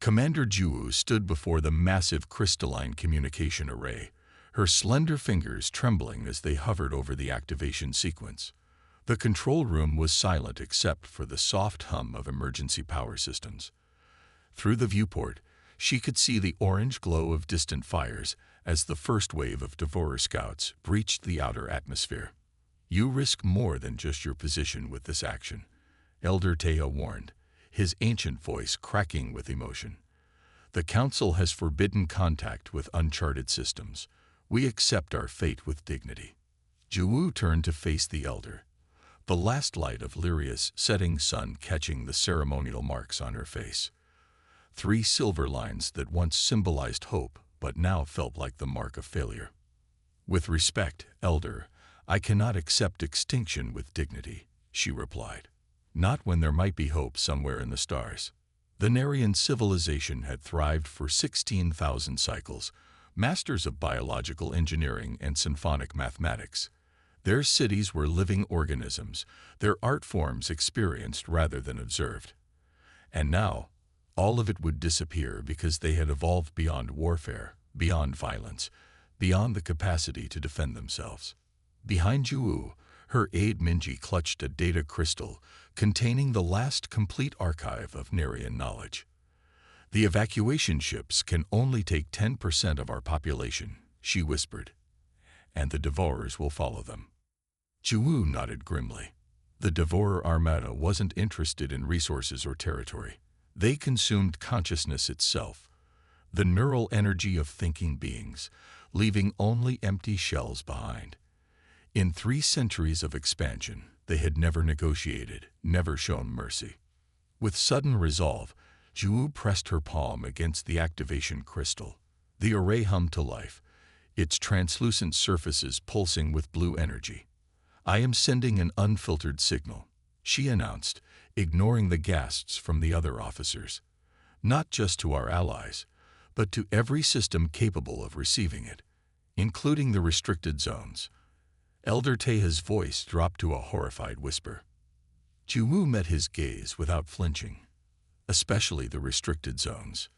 Commander Juwu stood before the massive crystalline communication array, her slender fingers trembling as they hovered over the activation sequence. The control room was silent except for the soft hum of emergency power systems. Through the viewport, she could see the orange glow of distant fires as the first wave of Devourer scouts breached the outer atmosphere. "You risk more than just your position with this action," Elder Taya warned, his ancient voice cracking with emotion. "The Council has forbidden contact with uncharted systems. We accept our fate with dignity." Juwu turned to face the Elder, the last light of Lyria's setting sun catching the ceremonial marks on her face. 3 silver lines that once symbolized hope but now felt like the mark of failure. "With respect, Elder, I cannot accept extinction with dignity," she replied. "Not when there might be hope somewhere in the stars." The Narian civilization had thrived for 16,000 cycles, masters of biological engineering and symphonic mathematics. Their cities were living organisms, their art forms experienced rather than observed. And now, all of it would disappear because they had evolved beyond warfare, beyond violence, beyond the capacity to defend themselves. Behind Juwu, her aide Minji clutched a data crystal containing the last complete archive of Narian knowledge. "The evacuation ships can only take 10% of our population," she whispered, "and the Devourers will follow them." Juwu nodded grimly. The Devourer Armada wasn't interested in resources or territory. They consumed consciousness itself, the neural energy of thinking beings, leaving only empty shells behind. In 3 centuries of expansion, they had never negotiated, never shown mercy. With sudden resolve, Juwu pressed her palm against the activation crystal. The array hummed to life, its translucent surfaces pulsing with blue energy. "I am sending an unfiltered signal," she announced, ignoring the gasps from the other officers. "Not just to our allies, but to every system capable of receiving it, including the restricted zones." Elder Taya's voice dropped to a horrified whisper. Juwu met his gaze without flinching. "Especially the restricted zones."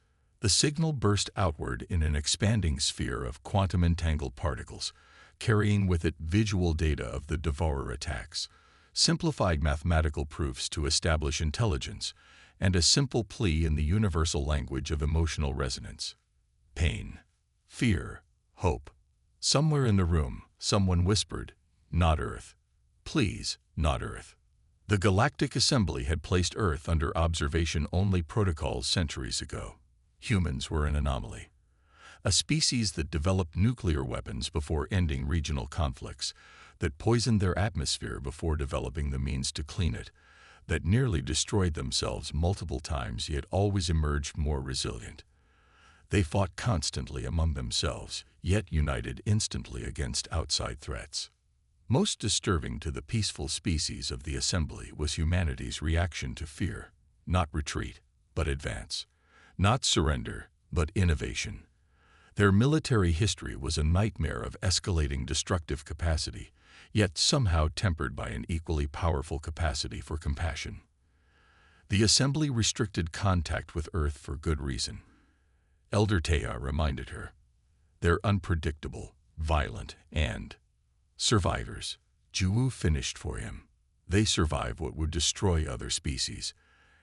The signal burst outward in an expanding sphere of quantum-entangled particles, carrying with it visual data of the Devourer attacks, simplified mathematical proofs to establish intelligence, and a simple plea in the universal language of emotional resonance. Pain, fear, hope. Somewhere in the room, someone whispered, "Not Earth. Please, not Earth." The Galactic Assembly had placed Earth under observation-only protocols centuries ago. Humans were an anomaly. A species that developed nuclear weapons before ending regional conflicts, that poisoned their atmosphere before developing the means to clean it, that nearly destroyed themselves multiple times yet always emerged more resilient. They fought constantly among themselves, yet united instantly against outside threats. Most disturbing to the peaceful species of the Assembly was humanity's reaction to fear, not retreat, but advance, not surrender, but innovation. Their military history was a nightmare of escalating destructive capacity, yet somehow tempered by an equally powerful capacity for compassion. The Assembly restricted contact with Earth for good reason. Elder Taya reminded her. They're unpredictable, violent, and survivors. Juwu finished for him. They survive what would destroy other species.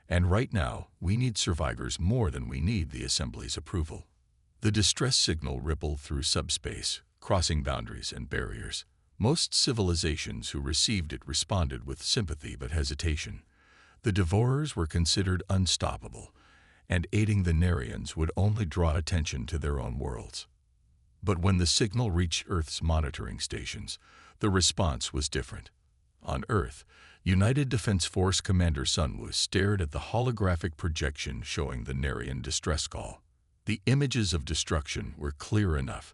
And right now, we need survivors more than we need the Assembly's approval. The distress signal rippled through subspace, crossing boundaries and barriers. Most civilizations who received it responded with sympathy but hesitation. The Devourers were considered unstoppable, and aiding the Narians would only draw attention to their own worlds. But when the signal reached Earth's monitoring stations, the response was different. On Earth, United Defense Force Commander Sunwoo stared at the holographic projection showing the Narian distress call. The images of destruction were clear enough.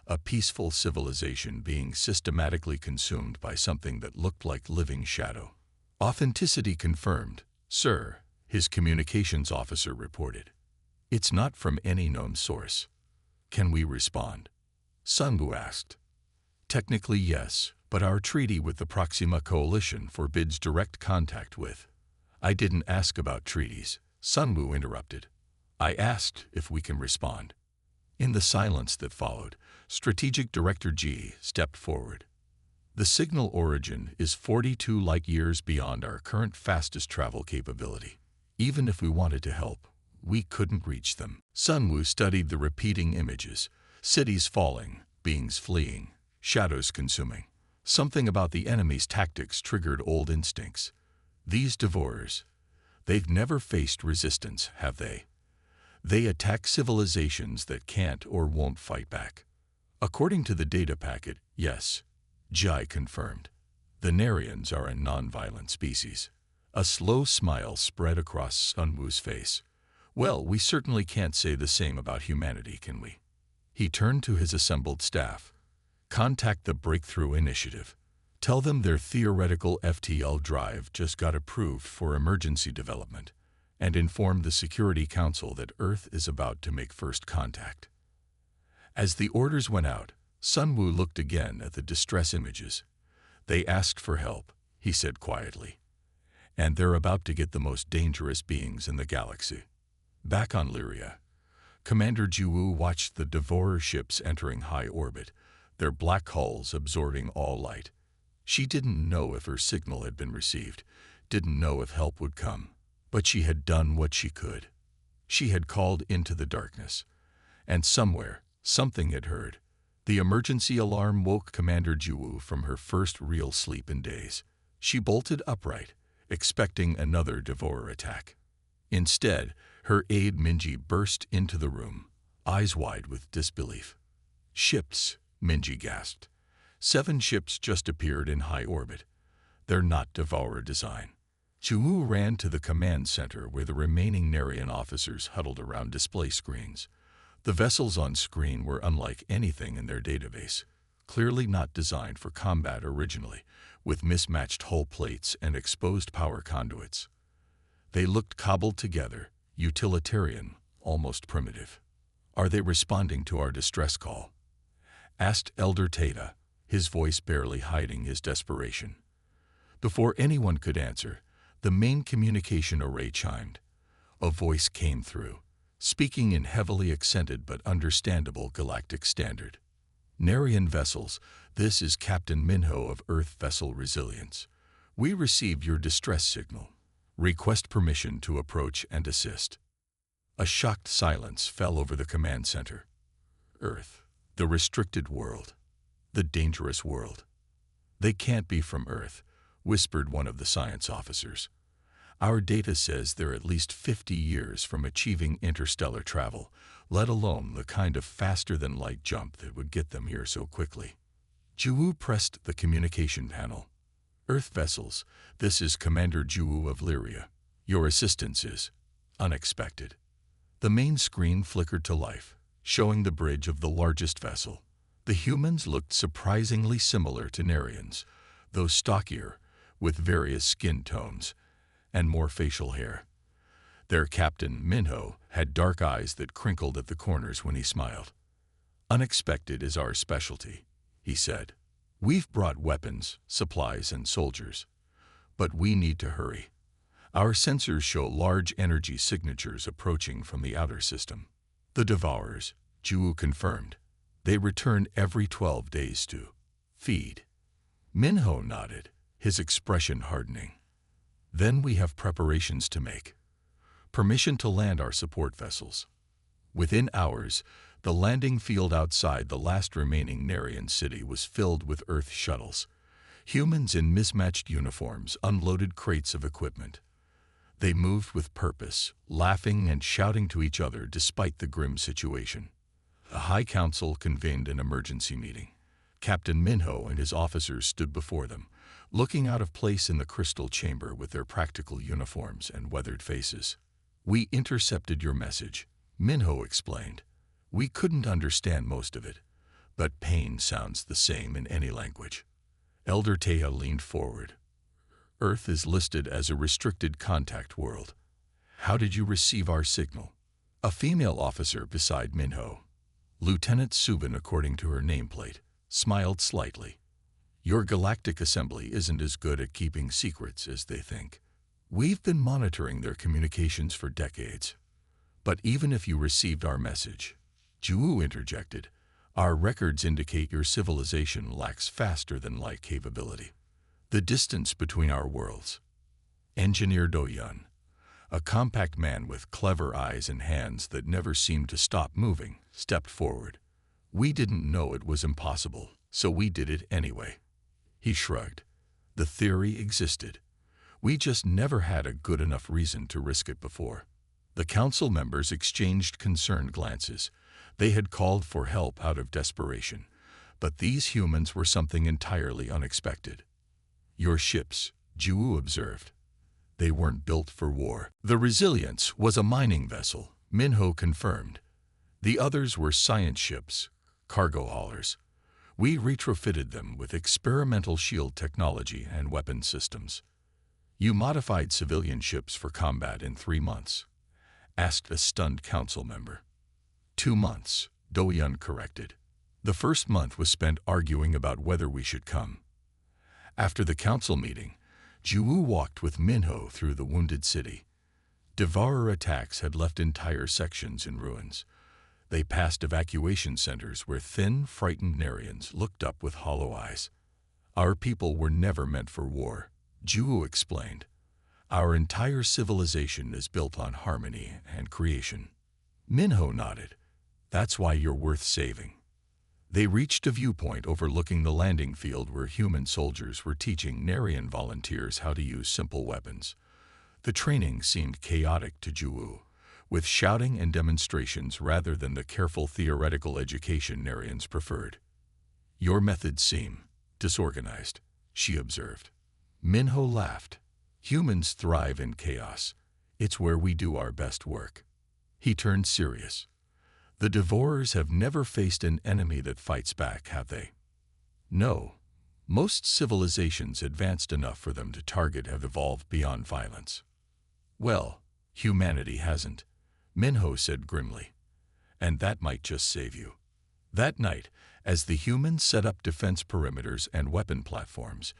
A peaceful civilization being systematically consumed by something that looked like living shadow. Authenticity confirmed, sir, his communications officer reported. It's not from any known source. Can we respond? Sunwoo asked. Technically yes, but our treaty with the Proxima Coalition forbids direct contact with. I didn't ask about treaties, Sunwoo interrupted. I asked if we can respond. In the silence that followed, Strategic Director G stepped forward. The signal origin is 42 light-years beyond our current fastest travel capability. Even if we wanted to help, we couldn't reach them. Sunwoo studied the repeating images, cities falling, beings fleeing, shadows consuming. Something about the enemy's tactics triggered old instincts. These devourers, they've never faced resistance, have they? They attack civilizations that can't or won't fight back. According to the data packet, yes, Jai confirmed. The Narians are a non-violent species. A slow smile spread across Sunwoo's face. Well, we certainly can't say the same about humanity, can we? He turned to his assembled staff. Contact the Breakthrough Initiative. Tell them their theoretical FTL drive just got approved for emergency development, and inform the Security Council that Earth is about to make first contact. As the orders went out, Sunwoo looked again at the distress images. They asked for help, he said quietly. And they're about to get the most dangerous beings in the galaxy. Back on Lyria, Commander Jiwoo watched the Devourer ships entering high orbit, their black hulls absorbing all light. She didn't know if her signal had been received, didn't know if help would come, but she had done what she could. She had called into the darkness, and somewhere, something had heard. The emergency alarm woke Commander Jiwoo from her first real sleep in days. She bolted upright, expecting another Devourer attack. Instead, her aide Minji burst into the room, eyes wide with disbelief. Ships, Minji gasped. 7 ships just appeared in high orbit. They're not Devourer design. Jiwoo ran to the command center where the remaining Narian officers huddled around display screens. The vessels on screen were unlike anything in their database, clearly not designed for combat originally, with mismatched hull plates and exposed power conduits. They looked cobbled together, utilitarian, almost primitive. Are they responding to our distress call? Asked Elder Tata, his voice barely hiding his desperation. Before anyone could answer, the main communication array chimed. A voice came through, speaking in heavily accented but understandable galactic standard. Narian vessels, this is Captain Minho of Earth Vessel Resilience. We received your distress signal. Request permission to approach and assist. A shocked silence fell over the command center. Earth, the restricted world, the dangerous world. They can't be from Earth, whispered one of the science officers. Our data says they're at least 50 years from achieving interstellar travel, let alone the kind of faster-than-light jump that would get them here so quickly. Jiwoo pressed the communication panel. Earth vessels, this is Commander Jiwoo of Lyria. Your assistance is unexpected. The main screen flickered to life, showing the bridge of the largest vessel. The humans looked surprisingly similar to Narians, though stockier, with various skin tones and more facial hair. Their captain, Minho, had dark eyes that crinkled at the corners when he smiled. Unexpected is our specialty, he said. We've brought weapons, supplies, and soldiers, but we need to hurry. Our sensors show large energy signatures approaching from the outer system. The Devourers, Jiwoo confirmed. They return every 12 days to feed. Minho nodded, his expression hardening. Then we have preparations to make. Permission to land our support vessels. Within hours, the landing field outside the last remaining Narian city was filled with Earth shuttles. Humans in mismatched uniforms unloaded crates of equipment. They moved with purpose, laughing and shouting to each other despite the grim situation. The High Council convened an emergency meeting. Captain Minho and his officers stood before them, looking out of place in the crystal chamber with their practical uniforms and weathered faces. We intercepted your message, Minho explained. We couldn't understand most of it, but pain sounds the same in any language. Elder Teja leaned forward. Earth is listed as a restricted contact world. How did you receive our signal? A female officer beside Minho, Lieutenant Subin according to her nameplate, smiled slightly. Your galactic assembly isn't as good at keeping secrets as they think. We've been monitoring their communications for decades, But even if you received our message, Ju interjected, our records indicate your civilization lacks faster-than-light capability. The distance between our worlds. Engineer Do-yun, a compact man with clever eyes and hands that never seemed to stop moving, stepped forward. We didn't know it was impossible, so we did it anyway. He shrugged. The theory existed. We just never had a good enough reason to risk it before. The council members exchanged concerned glances. They had called for help out of desperation, but these humans were something entirely unexpected. Your ships, Ju observed. They weren't built for war. The Resilience was a mining vessel, Minho confirmed. The others were science ships, cargo haulers. We retrofitted them with experimental shield technology and weapon systems. You modified civilian ships for combat in 3 months, asked a stunned council member. 2 months, Do-yun corrected. The first month was spent arguing about whether we should come. After the council meeting, Ju walked with Minho through the wounded city. Devourer attacks had left entire sections in ruins. They passed evacuation centers where thin, frightened Narians looked up with hollow eyes. Our people were never meant for war, Ju explained. Our entire civilization is built on harmony and creation. Minho nodded. That's why you're worth saving. They reached a viewpoint overlooking the landing field where human soldiers were teaching Narian volunteers how to use simple weapons. The training seemed chaotic to Ju, with shouting and demonstrations rather than the careful theoretical education Narians preferred. Your methods seem disorganized, she observed. Minho laughed. Humans thrive in chaos. It's where we do our best work. He turned serious. The Devourers have never faced an enemy that fights back, have they? No. Most civilizations advanced enough for them to target have evolved beyond violence. Well, humanity hasn't, Minho said grimly. And that might just save you. That night, as the humans set up defense perimeters and weapon platforms,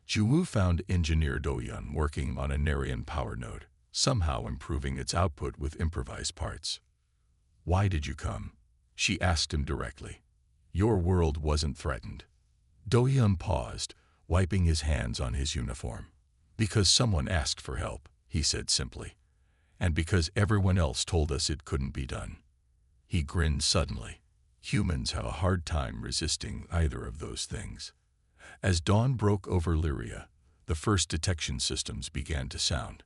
Ju found Engineer Do-yun working on a Narian power node, somehow improving its output with improvised parts. Why did you come? She asked him directly. Your world wasn't threatened. Do-yun paused, wiping his hands on his uniform. Because someone asked for help, he said simply. And because everyone else told us it couldn't be done. He grinned suddenly. Humans have a hard time resisting either of those things. As dawn broke over Lyria, the first detection systems began to sound.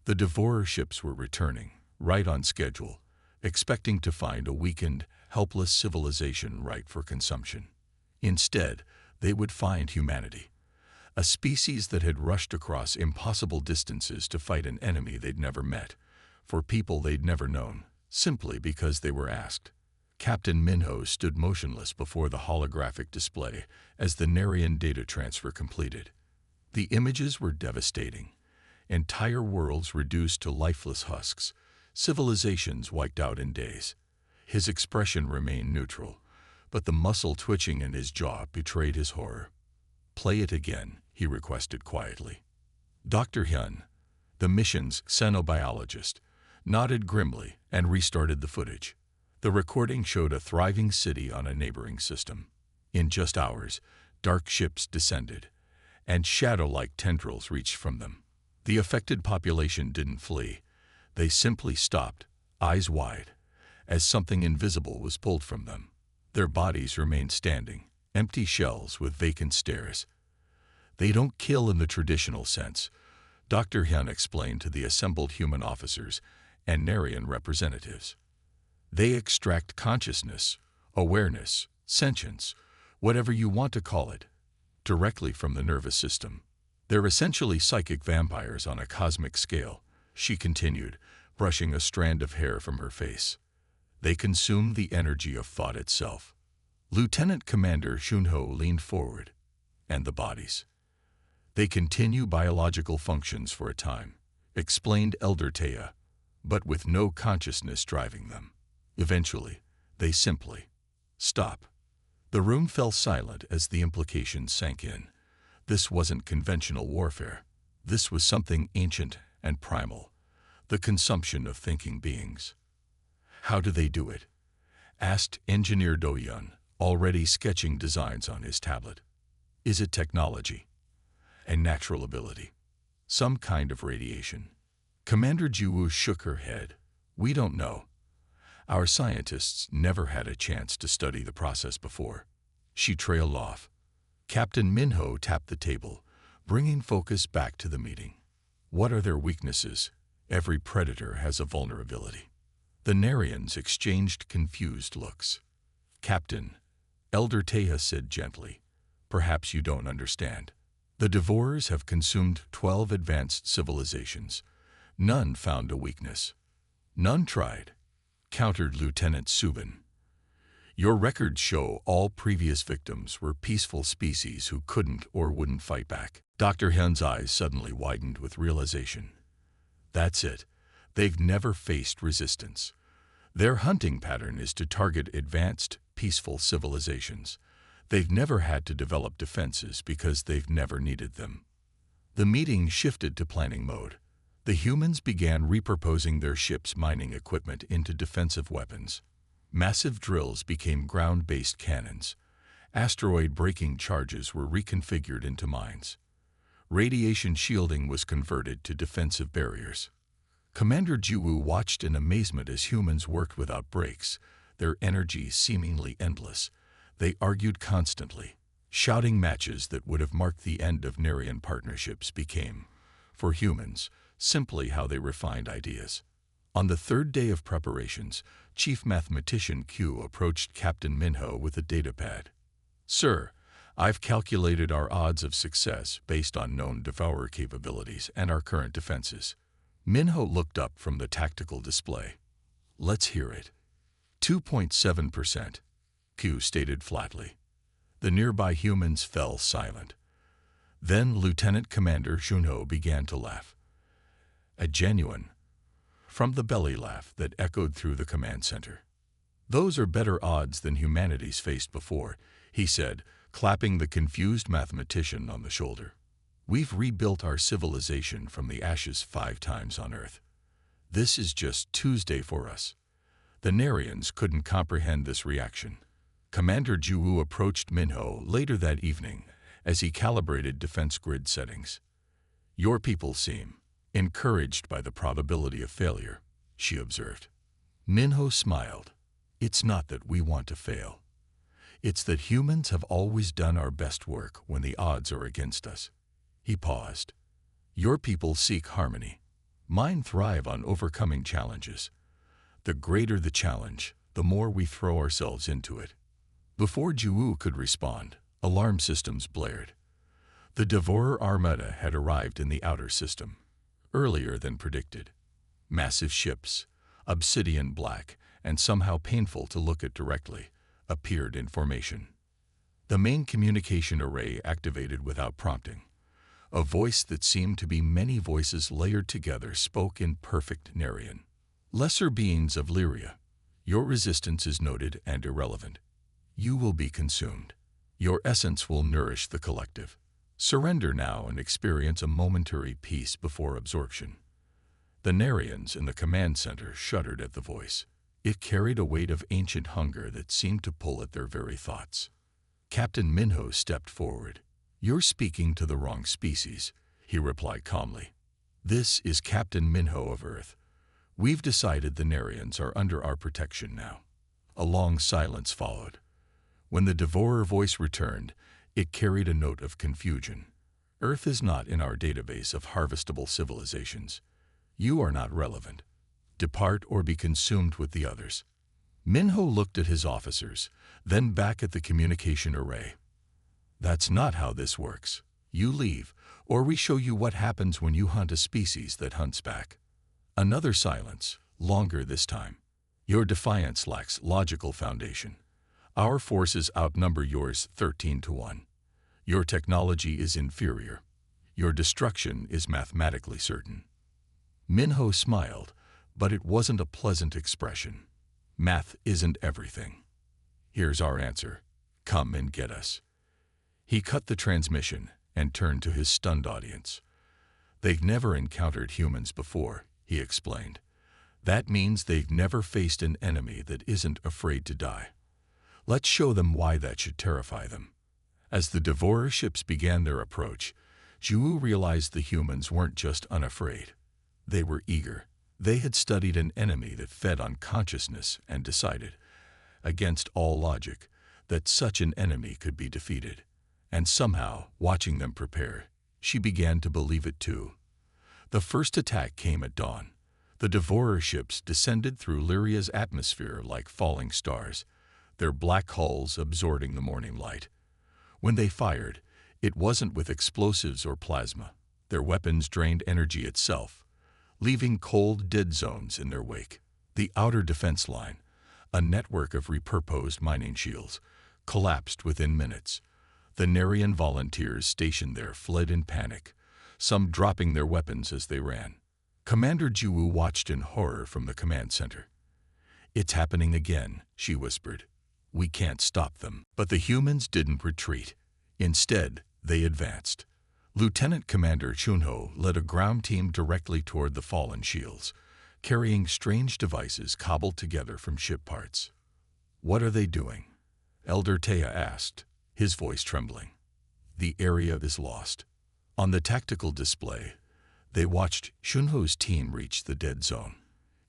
The Devourer ships were returning, right on schedule, expecting to find a weakened, helpless civilization ripe for consumption. Instead, they would find humanity, a species that had rushed across impossible distances to fight an enemy they'd never met, for people they'd never known, simply because they were asked. Captain Minho stood motionless before the holographic display as the Narian data transfer completed. The images were devastating. Entire worlds reduced to lifeless husks, civilizations wiped out in days. His expression remained neutral, but the muscle twitching in his jaw betrayed his horror. Play it again, he requested quietly. Dr. Hyun, the mission's xenobiologist, nodded grimly and restarted the footage. The recording showed a thriving city on a neighboring system. In just hours, dark ships descended, and shadow-like tendrils reached from them. The affected population didn't flee. They simply stopped, eyes wide, as something invisible was pulled from them. Their bodies remained standing, empty shells with vacant stares. They don't kill in the traditional sense, Dr. Hyun explained to the assembled human officers and Narian representatives. They extract consciousness, awareness, sentience, whatever you want to call it, directly from the nervous system. They're essentially psychic vampires on a cosmic scale, she continued, brushing a strand of hair from her face. They consume the energy of thought itself. Lieutenant Commander Shunho leaned forward. And the bodies. They continue biological functions for a time, explained Elder Taya, but with no consciousness driving them. Eventually, they simply stop. The room fell silent as the implications sank in. This wasn't conventional warfare. This was something ancient and primal, the consumption of thinking beings. How do they do it? Asked Engineer Doyun, already sketching designs on his tablet. Is it technology? A natural ability? Some kind of radiation? Commander Jiwoo shook her head. We don't know. Our scientists never had a chance to study the process before. She trailed off. Captain Minho tapped the table, bringing focus back to the meeting. What are their weaknesses? Every predator has a vulnerability. The Narians exchanged confused looks. Captain, Elder Teha said gently, perhaps you don't understand. The Devourers have consumed 12 advanced civilizations. None found a weakness. None tried, countered Lieutenant Subin. Your records show all previous victims were peaceful species who couldn't or wouldn't fight back. Dr. Hyun's eyes suddenly widened with realization. That's it. They've never faced resistance. Their hunting pattern is to target advanced, peaceful civilizations. They've never had to develop defenses because they've never needed them. The meeting shifted to planning mode. The humans began repurposing their ships' mining equipment into defensive weapons. Massive drills became ground-based cannons. Asteroid-breaking charges were reconfigured into mines. Radiation shielding was converted to defensive barriers. Commander Jiwoo watched in amazement as humans worked without breaks, their energy seemingly endless. They argued constantly. Shouting matches that would have marked the end of Narian partnerships became, for humans, simply how they refined ideas. On the third day of preparations, Chief Mathematician Q approached Captain Minho with a datapad. Sir, I've calculated our odds of success based on known devourer capabilities and our current defenses. Minho looked up from the tactical display. Let's hear it. 2.7%, Q stated flatly. The nearby humans fell silent. Then Lieutenant Commander Junho began to laugh. A genuine, from the belly laugh that echoed through the command center. Those are better odds than humanity's faced before, he said, clapping the confused mathematician on the shoulder. We've rebuilt our civilization from the ashes 5 times on Earth. This is just Tuesday for us. The Narians couldn't comprehend this reaction. Commander Jiwoo approached Minho later that evening as he calibrated defense grid settings. Your people seem encouraged by the probability of failure, she observed. Minho smiled. It's not that we want to fail. It's that humans have always done our best work when the odds are against us. He paused. Your people seek harmony. Mine thrive on overcoming challenges. The greater the challenge, the more we throw ourselves into it. Before Jiwoo could respond, alarm systems blared. The Devourer Armada had arrived in the outer system, earlier than predicted. Massive ships, obsidian black and somehow painful to look at directly, appeared in formation. The main communication array activated without prompting. A voice that seemed to be many voices layered together spoke in perfect Narian. Lesser beings of Lyria, your resistance is noted and irrelevant. You will be consumed. Your essence will nourish the collective. Surrender now and experience a momentary peace before absorption. The Narians in the command center shuddered at the voice. It carried a weight of ancient hunger that seemed to pull at their very thoughts. Captain Minho stepped forward. You're speaking to the wrong species, he replied calmly. This is Captain Minho of Earth. We've decided the Narians are under our protection now. A long silence followed. When the Devourer voice returned, it carried a note of confusion. Earth is not in our database of harvestable civilizations. You are not relevant. Depart or be consumed with the others. Minho looked at his officers, then back at the communication array. That's not how this works. You leave, or we show you what happens when you hunt a species that hunts back. Another silence, longer this time. Your defiance lacks logical foundation. Our forces outnumber yours 13-1. Your technology is inferior. Your destruction is mathematically certain. Minho smiled, but it wasn't a pleasant expression. Math isn't everything. Here's our answer. Come and get us. He cut the transmission and turned to his stunned audience. They've never encountered humans before, he explained. That means they've never faced an enemy that isn't afraid to die. Let's show them why that should terrify them. As the Devourer ships began their approach, Zhu realized the humans weren't just unafraid. They were eager. They had studied an enemy that fed on consciousness and decided, against all logic, that such an enemy could be defeated. And somehow, watching them prepare, she began to believe it too. The first attack came at dawn. The Devourer ships descended through Lyria's atmosphere like falling stars, their black hulls absorbing the morning light. When they fired, it wasn't with explosives or plasma. Their weapons drained energy itself, leaving cold, dead zones in their wake. The outer defense line, a network of repurposed mining shields, collapsed within minutes. The Narration volunteers stationed there fled in panic, some dropping their weapons as they ran. Commander Zhu watched in horror from the command center. "It's happening again," she whispered. "We can't stop them." But the humans didn't retreat. Instead, they advanced. Lieutenant Commander Chunho led a ground team directly toward the fallen shields, carrying strange devices cobbled together from ship parts. "What are they doing?" Elder Taya asked, his voice trembling. "The area is lost." On the tactical display, they watched Chunho's team reach the dead zone.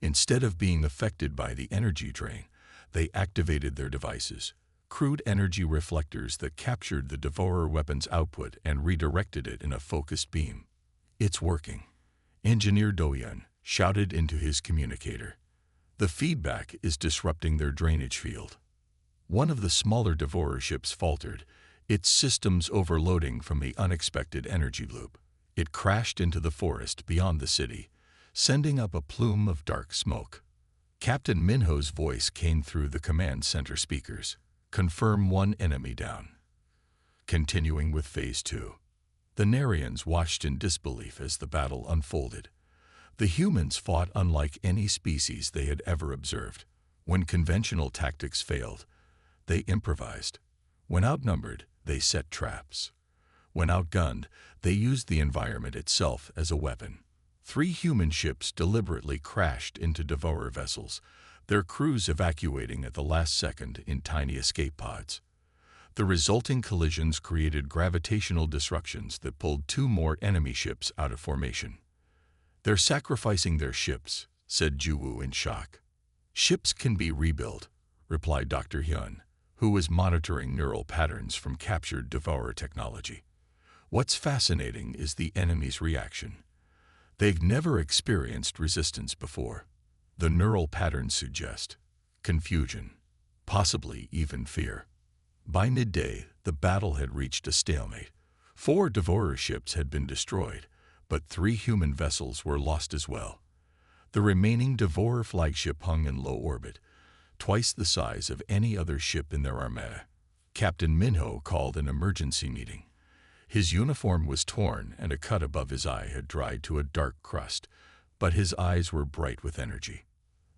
Instead of being affected by the energy drain, they activated their devices, crude energy reflectors that captured the Devourer weapon's output and redirected it in a focused beam. "It's working," Engineer Doyan shouted into his communicator. "The feedback is disrupting their drainage field." One of the smaller Devourer ships faltered, its systems overloading from the unexpected energy loop. It crashed into the forest beyond the city, sending up a plume of dark smoke. Captain Minho's voice came through the command center speakers. "Confirm one enemy down." Continuing with Phase 2. The Narians watched in disbelief as the battle unfolded. The humans fought unlike any species they had ever observed. When conventional tactics failed, they improvised. When outnumbered, they set traps. When outgunned, they used the environment itself as a weapon. 3 human ships deliberately crashed into Devourer vessels, their crews evacuating at the last second in tiny escape pods. The resulting collisions created gravitational disruptions that pulled 2 more enemy ships out of formation. "They're sacrificing their ships," said Zhu in shock. "Ships can be rebuilt," replied Dr. Hyun, who was monitoring neural patterns from captured Devourer technology. "What's fascinating is the enemy's reaction. They've never experienced resistance before. The neural patterns suggest confusion, possibly even fear." By midday, the battle had reached a stalemate. 4 Devourer ships had been destroyed, but 3 human vessels were lost as well. The remaining Devourer flagship hung in low orbit, twice the size of any other ship in their armada. Captain Minho called an emergency meeting. His uniform was torn and a cut above his eye had dried to a dark crust, but his eyes were bright with energy.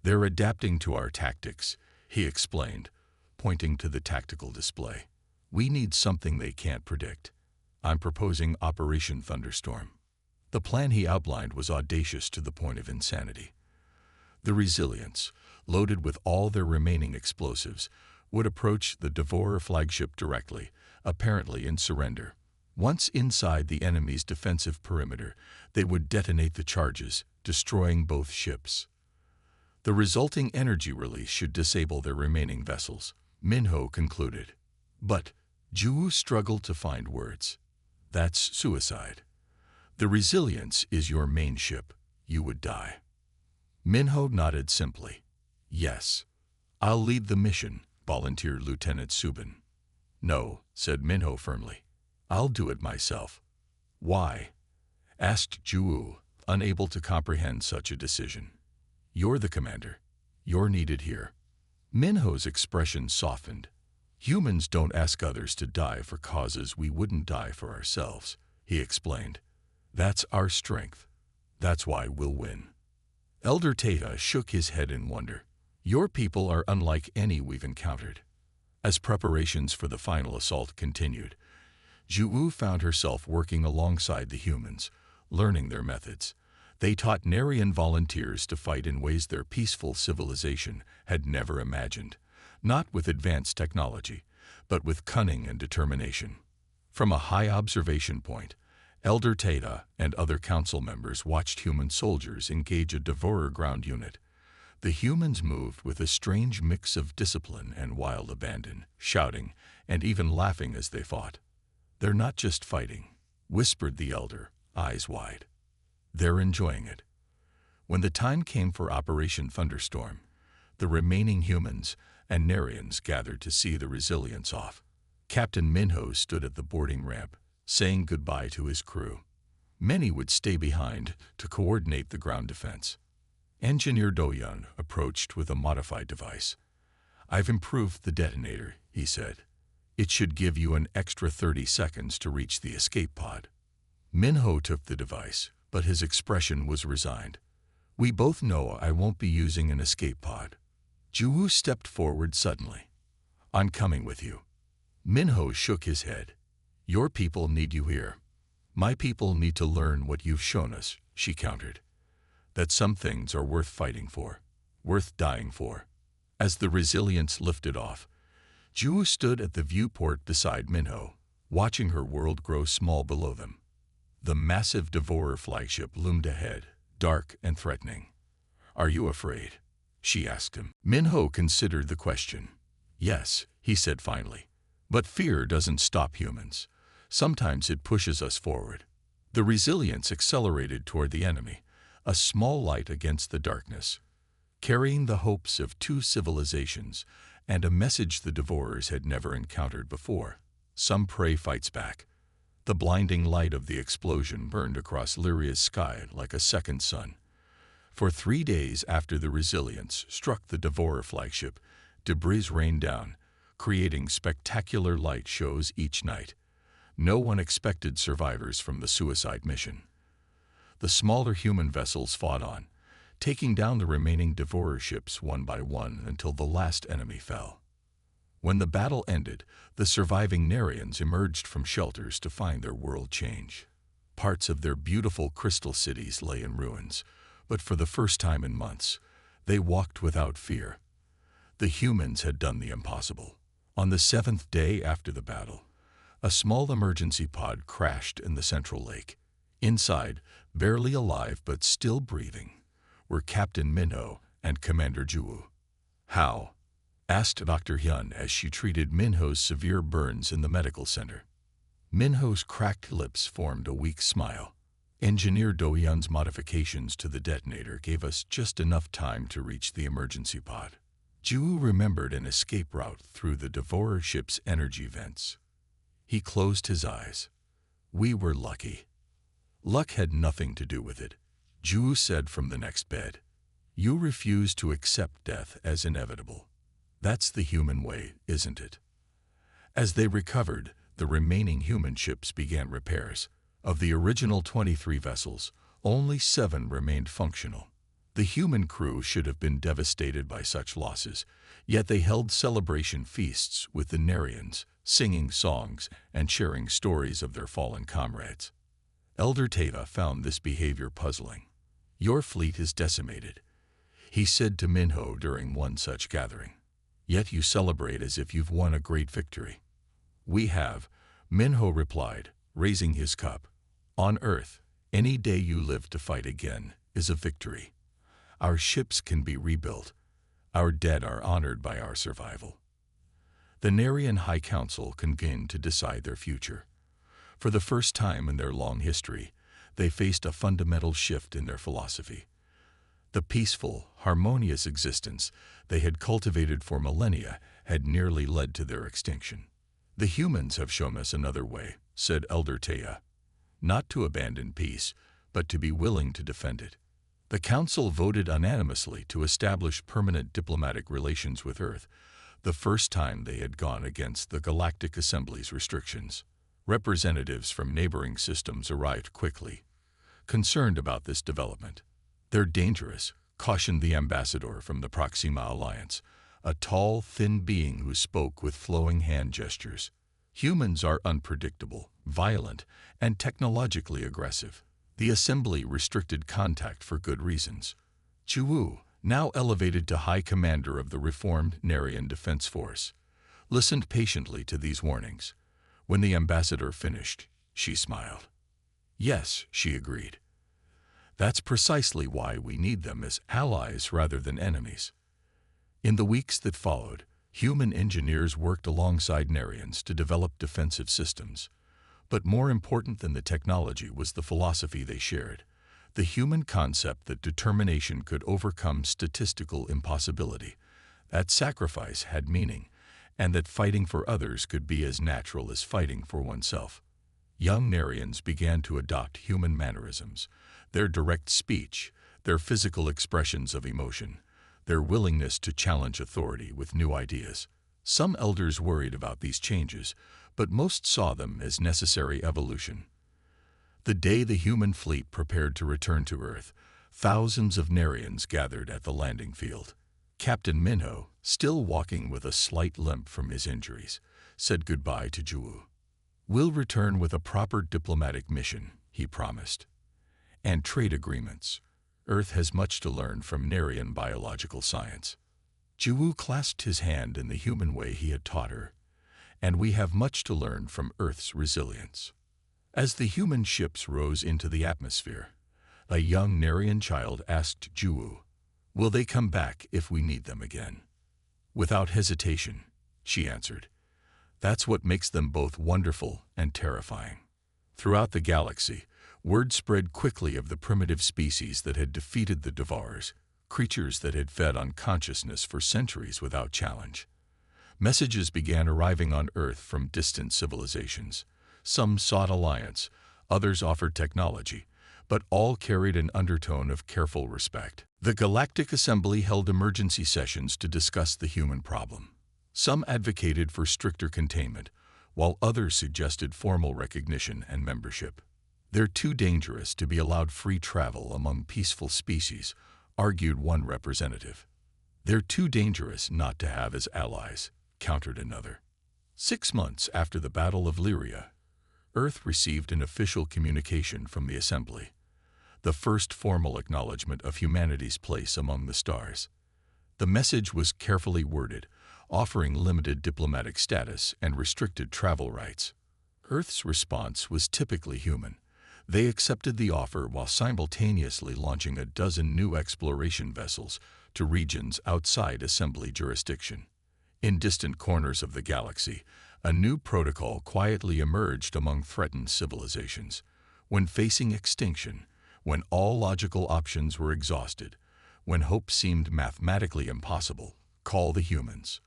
"They're adapting to our tactics," he explained, pointing to the tactical display. "We need something they can't predict. I'm proposing Operation Thunderstorm." The plan he outlined was audacious to the point of insanity. The Resilience, loaded with all their remaining explosives, would approach the Devourer flagship directly, apparently in surrender. Once inside the enemy's defensive perimeter, they would detonate the charges, destroying both ships. The resulting energy release should disable their remaining vessels, Minho concluded. But Zhu struggled to find words. "That's suicide. The Resilience is your main ship. You would die." Minho nodded simply. "Yes, I'll lead the mission," volunteered Lieutenant Subin. "No," said Minho firmly. "I'll do it myself." "Why?" asked Zhu, unable to comprehend such a decision. "You're the commander. You're needed here." Minho's expression softened. "Humans don't ask others to die for causes we wouldn't die for ourselves," he explained. "That's our strength. That's why we'll win." Elder Teha shook his head in wonder. "Your people are unlike any we've encountered." As preparations for the final assault continued, Zhu found herself working alongside the humans, learning their methods. They taught Narian volunteers to fight in ways their peaceful civilization had never imagined, not with advanced technology, but with cunning and determination. From a high observation point, Elder Tata and other council members watched human soldiers engage a devourer ground unit. The humans moved with a strange mix of discipline and wild abandon, shouting and even laughing as they fought. "They're not just fighting," whispered the elder, eyes wide. "They're enjoying it." When the time came for Operation Thunderstorm, the remaining humans and Narians gathered to see the Resilience off. Captain Minho stood at the boarding ramp, saying goodbye to his crew. Many would stay behind to coordinate the ground defense. Engineer Doyun approached with a modified device. "I've improved the detonator," he said. "It should give you an extra 30 seconds to reach the escape pod." Minho took the device, but his expression was resigned. "We both know I won't be using an escape pod." Juwu stepped forward suddenly. "I'm coming with you." Minho shook his head. "Your people need you here." "My people need to learn what you've shown us," she countered. "That some things are worth fighting for, worth dying for." As the Resilience lifted off, Juwu stood at the viewport beside Minho, watching her world grow small below them. The massive Devourer flagship loomed ahead, dark and threatening. "Are you afraid?" she asked him. Minho considered the question. "Yes," he said finally. "But fear doesn't stop humans. Sometimes it pushes us forward." The Resilience accelerated toward the enemy, a small light against the darkness, carrying the hopes of two civilizations and a message the Devourers had never encountered before. Some prey fights back. The blinding light of the explosion burned across Lyria's sky like a second sun. For 3 days after the Resilience struck the Devourer flagship, debris rained down, creating spectacular light shows each night. No one expected survivors from the suicide mission. The smaller human vessels fought on, taking down the remaining Devourer ships one by one until the last enemy fell. When the battle ended, the surviving Narians emerged from shelters to find their world change. Parts of their beautiful crystal cities lay in ruins, but for the first time in months, they walked without fear. The humans had done the impossible. On the 7th day after the battle, a small emergency pod crashed in the central lake. Inside, barely alive but still breathing, were Captain Minho and Commander Juwu. "How?" asked Dr. Hyun as she treated Minho's severe burns in the medical center. Minho's cracked lips formed a weak smile. "Engineer Do-hyun's modifications to the detonator gave us just enough time to reach the emergency pod." Juwu remembered an escape route through the Devourer ship's energy vents. He closed his eyes. "We were lucky." "Luck had nothing to do with it," Juwu said from the next bed. "You refuse to accept death as inevitable. That's the human way, isn't it?" As they recovered, the remaining human ships began repairs. Of the original 23 vessels, only 7 remained functional. The human crew should have been devastated by such losses, yet they held celebration feasts with the Narians, singing songs and sharing stories of their fallen comrades. Elder Tata found this behavior puzzling. "Your fleet is decimated," he said to Minho during one such gathering. "Yet you celebrate as if you've won a great victory." "We have," Minho replied, raising his cup. "On Earth, any day you live to fight again is a victory. Our ships can be rebuilt. Our dead are honored by our survival." The Narian High Council convened to decide their future. For the first time in their long history, they faced a fundamental shift in their philosophy. The peaceful, harmonious existence they had cultivated for millennia had nearly led to their extinction. "The humans have shown us another way," said Elder Taya. "Not to abandon peace, but to be willing to defend it." The Council voted unanimously to establish permanent diplomatic relations with Earth, the first time they had gone against the Galactic Assembly's restrictions. Representatives from neighboring systems arrived quickly, concerned about this development. "They're dangerous," cautioned the ambassador from the Proxima Alliance, a tall, thin being who spoke with flowing hand gestures. "Humans are unpredictable, violent, and technologically aggressive. The assembly restricted contact for good reasons. Chu, now elevated to High Commander of the reformed Narian Defense Force, listened patiently to these warnings. When the ambassador finished, she smiled. Yes, she agreed. That's precisely why we need them as allies rather than enemies. In the weeks that followed, human engineers worked alongside Narians to develop defensive systems. But more important than the technology was the philosophy they shared, the human concept that determination could overcome statistical impossibility, that sacrifice had meaning, and that fighting for others could be as natural as fighting for oneself. Young Narians began to adopt human mannerisms, their direct speech, their physical expressions of emotion, their willingness to challenge authority with new ideas. Some elders worried about these changes, but most saw them as necessary evolution. The day the human fleet prepared to return to Earth, thousands of Narians gathered at the landing field. Captain Minho, still walking with a slight limp from his injuries, said goodbye to Ju. "We'll return with a proper diplomatic mission," he promised. "And trade agreements. Earth has much to learn from Narian biological science." Ju clasped his hand in the human way he had taught her. "And we have much to learn from Earth's resilience." As the human ships rose into the atmosphere, a young Narian child asked Ju, "Will they come back if we need them again?" "Without hesitation," she answered. "That's what makes them both wonderful and terrifying." Throughout the galaxy, word spread quickly of the primitive species that had defeated the Devourers, creatures that had fed on consciousness for centuries without challenge. Messages began arriving on Earth from distant civilizations. Some sought alliance, others offered technology, but all carried an undertone of careful respect. The Galactic Assembly held emergency sessions to discuss the human problem. Some advocated for stricter containment, while others suggested formal recognition and membership. "They're too dangerous to be allowed free travel among peaceful species," argued one representative. "They're too dangerous not to have as allies," countered another. 6 months after the Battle of Lyria, Earth received an official communication from the Assembly, the first formal acknowledgement of humanity's place among the stars. The message was carefully worded, offering limited diplomatic status and restricted travel rights. Earth's response was typically human. They accepted the offer while simultaneously launching a dozen new exploration vessels to regions outside Assembly jurisdiction. In distant corners of the galaxy, a new protocol quietly emerged among threatened civilizations. When facing extinction, when all logical options were exhausted, when hope seemed mathematically impossible, call the humans.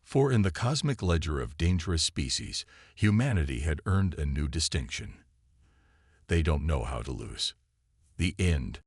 For in the cosmic ledger of dangerous species, humanity had earned a new distinction. They don't know how to lose. The end.